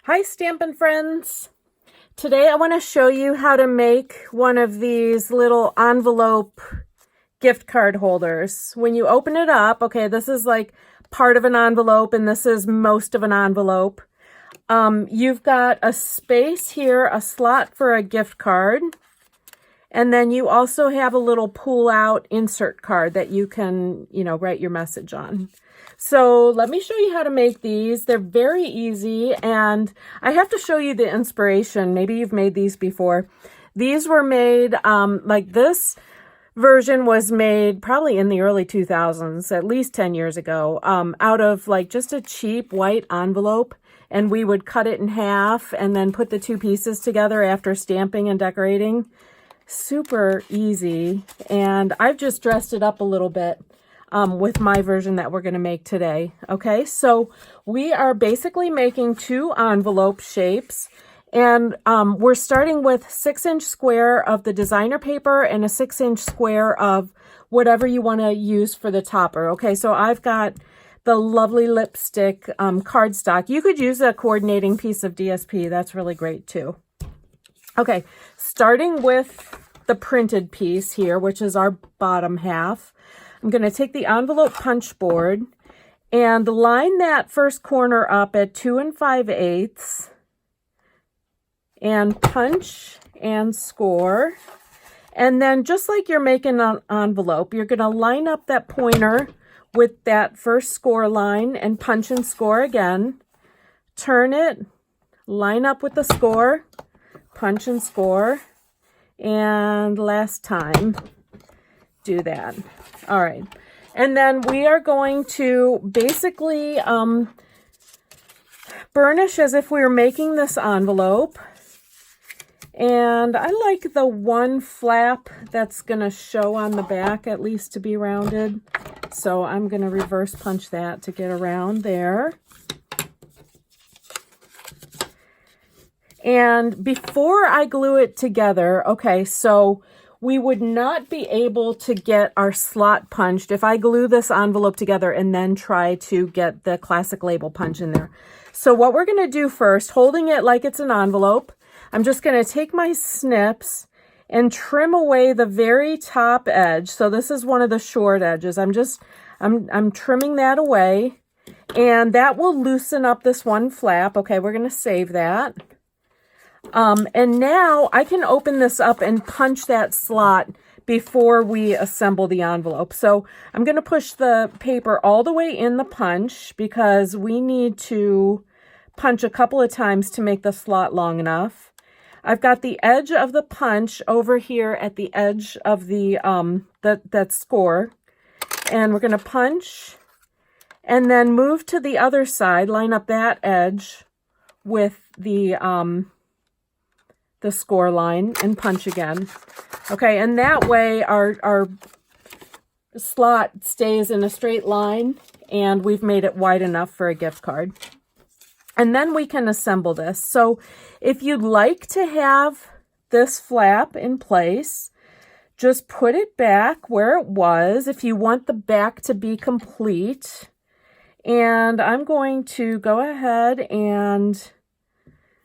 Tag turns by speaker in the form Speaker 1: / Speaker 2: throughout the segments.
Speaker 1: Hi Stampin' friends! Today I want to show you how to make one of these little envelope gift card holders. When you open it up, okay, this is like part of an envelope and this is most of an envelope. You've got a space here, a slot for a gift card. And then you also have a little pull-out insert card that you can, write your message on. So let me show you how to make these. They're very easy, and I have to show you the inspiration. Maybe you've made these before. These were made, like this version was made probably in the early 2000s, at least 10 years ago, out of like just a cheap white envelope. And we would cut it in half and then put the two pieces together after stamping and decorating. Super easy, and I've just dressed it up a little bit with my version that we're going to make today. Okay, so we are basically making two envelope shapes, and we're starting with 6-inch square of the designer paper and a 6-inch square of whatever you want to use for the topper. Okay, so I've got the lovely lipstick cardstock. You could use a coordinating piece of DSP. That's really great too. Okay, starting with the printed piece here, which is our bottom half, I'm going to take the envelope punch board and line that first corner up at 2 5/8 and punch and score. And then just like you're making an envelope, you're going to line up that pointer with that first score line and punch and score again. Turn it, line up with the score, punch and score, and last time do that. All right, and then we are going to basically burnish as if we were making this envelope. And I like the one flap that's going to show on the back at least to be rounded, so I'm going to reverse punch that to get around there. And before I glue it together, okay, so we would not be able to get our slot punched if I glue this envelope together and then try to get the classic label punch in there. So what we're going to do first, holding it like it's an envelope, I'm just going to take my snips and trim away the very top edge. So this is one of the short edges. I'm trimming that away, and that will loosen up this one flap. Okay, we're going to save that. And now I can open this up and punch that slot before we assemble the envelope. So I'm going to push the paper all the way in the punch because we need to punch a couple of times to make the slot long enough. I've got the edge of the punch over here at the edge of the that score, and we're going to punch and then move to the other side, line up that edge with the score line and punch again. Okay, and that way our slot stays in a straight line and we've made it wide enough for a gift card. And then we can assemble this. So if you'd like to have this flap in place, just put it back where it was if you want the back to be complete. And I'm going to go ahead and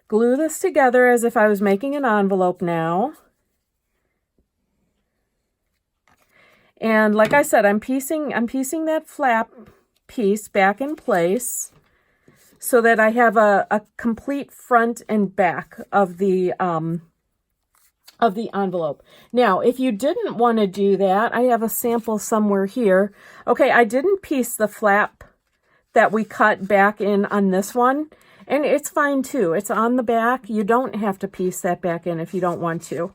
Speaker 1: glue this together as if I was making an envelope now. And like I said, I'm piecing that flap piece back in place so that I have a complete front and back of the envelope. Now, if you didn't want to do that, I have a sample somewhere here. Okay, I didn't piece the flap that we cut back in on this one. And it's fine too. It's on the back. You don't have to piece that back in if you don't want to.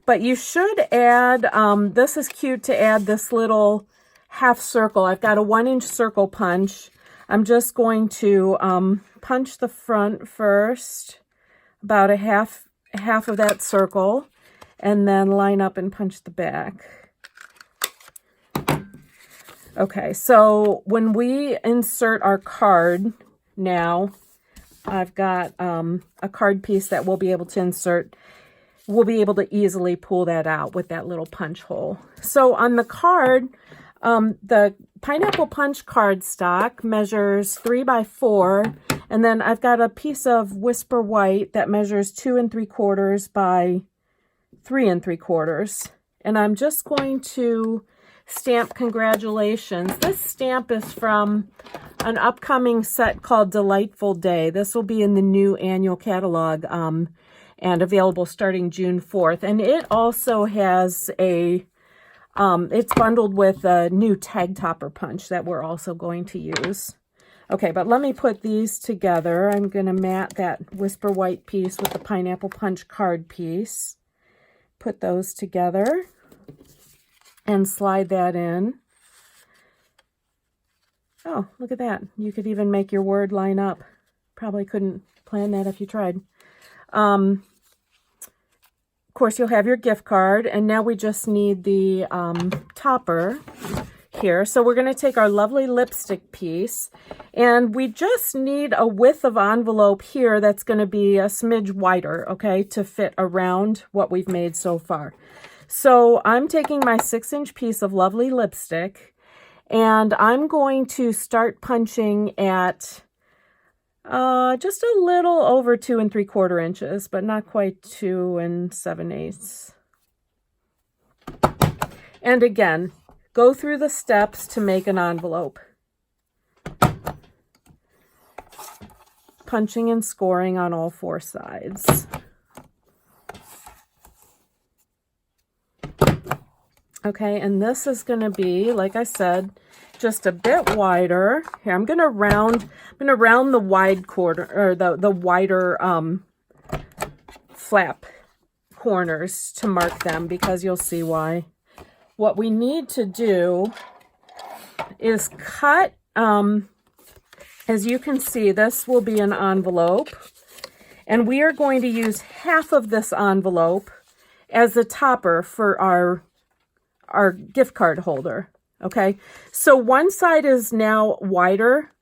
Speaker 1: But you should add, this is cute to add this little half circle. I've got a 1-inch circle punch. I'm just going to punch the front first, about a half of that circle, and then line up and punch the back. Okay, so when we insert our card now, I've got a card piece that we'll be able to insert. We'll be able to easily pull that out with that little punch hole. So on the card, the Pineapple Punch cardstock measures 3 by 4, and then I've got a piece of Whisper White that measures 2 3/4 by 3 3/4. And I'm just going to stamp congratulations. This stamp is from an upcoming set called Delightful Day. This will be in the new annual catalog and available starting June 4th. And it also has a, it's bundled with a new tag topper punch that we're also going to use. Okay, but let me put these together. I'm going to mat that Whisper White piece with the Pineapple Punch card piece. Put those together and slide that in. Oh, look at that. You could even make your word line up. Probably couldn't plan that if you tried. Of course, you'll have your gift card, and now we just need the topper here. So we're going to take our lovely lipstick piece, and we just need a width of envelope here that's going to be a smidge wider, okay, to fit around what we've made so far. So I'm taking my 6-inch piece of lovely lipstick, and I'm going to start punching at just a little over 2 3/4 inches, but not quite 2 7/8. And again, go through the steps to make an envelope. Punching and scoring on all 4 sides. Okay, and this is going to be, like I said, just a bit wider. Here, I'm going to round the wide corner, or the wider flap corners to mark them, because you'll see why. What we need to do is cut, as you can see, this will be an envelope, and we are going to use half of this envelope as the topper for our gift card holder. Okay, so one side is now wider,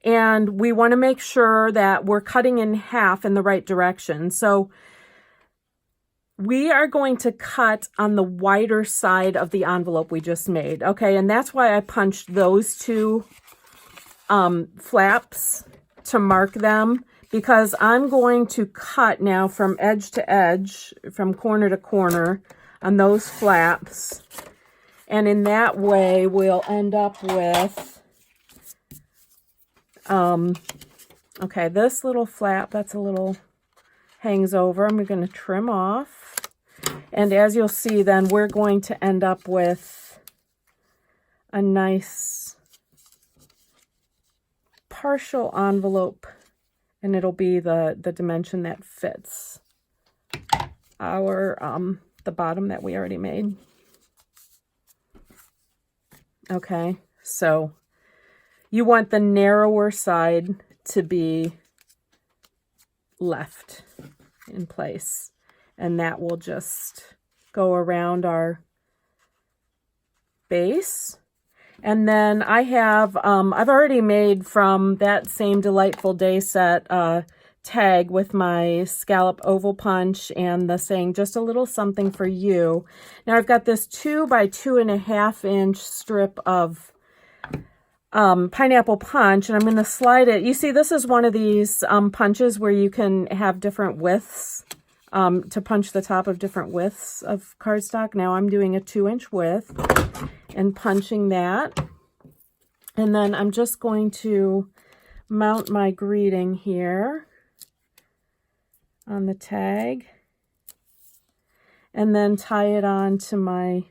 Speaker 1: and we want to make sure that we're cutting in half in the right direction. So we are going to cut on the wider side of the envelope we just made. Okay, and that's why I punched those 2 flaps to mark them, because I'm going to cut now from edge to edge, from corner to corner on those flaps. And in that way, we'll end up with, okay, this little flap, that's a little, hangs over. I'm going to trim off. And as you'll see, then we're going to end up with a nice partial envelope, and it'll be the dimension that fits our, the bottom that we already made. Okay, so you want the narrower side to be left in place, and that will just go around our base. And then I have, I've already made from that same Delightful Day set tag with my scallop oval punch and the saying just a little something for you. Now I've got this 2 by 2.5 inch strip of pineapple punch, and I'm going to slide it. You see, this is one of these punches where you can have different widths to punch the top of different widths of cardstock. Now I'm doing a 2-inch width and punching that, and then I'm just going to mount my greeting here on the tag, and then tie it on to my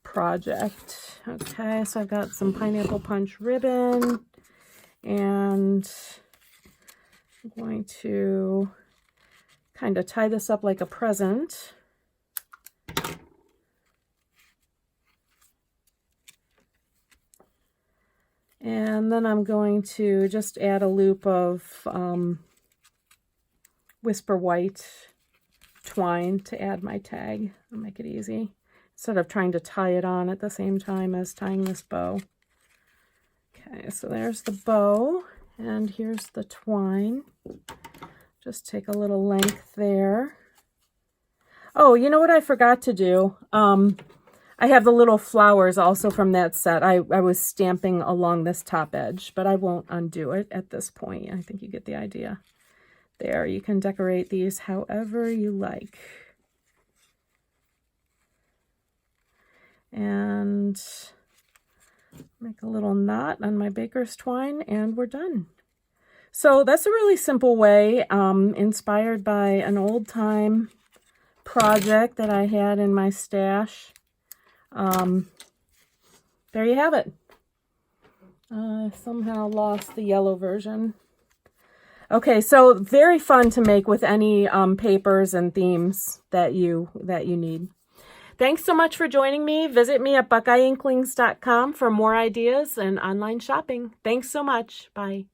Speaker 1: project. Okay, so I've got some pineapple punch ribbon, and I'm going to kind of tie this up like a present. And then I'm going to just add a loop of Whisper White twine to add my tag. I'll make it easy, instead of trying to tie it on at the same time as tying this bow. Okay, so there's the bow, and here's the twine. Just take a little length there. Oh, you know what I forgot to do? I I have the little flowers also from that set. I was stamping along this top edge, but I won't undo it at this point. I think you get the idea. There, you can decorate these however you like. And make a little knot on my baker's twine, and we're done. So that's a really simple way, inspired by an old-time project that I had in my stash. There you have it. I somehow lost the yellow version. Okay, so very fun to make with any papers and themes that you need. Thanks so much for joining me. Visit me at buckeyeinklings.com for more ideas and online shopping. Thanks so much. Bye.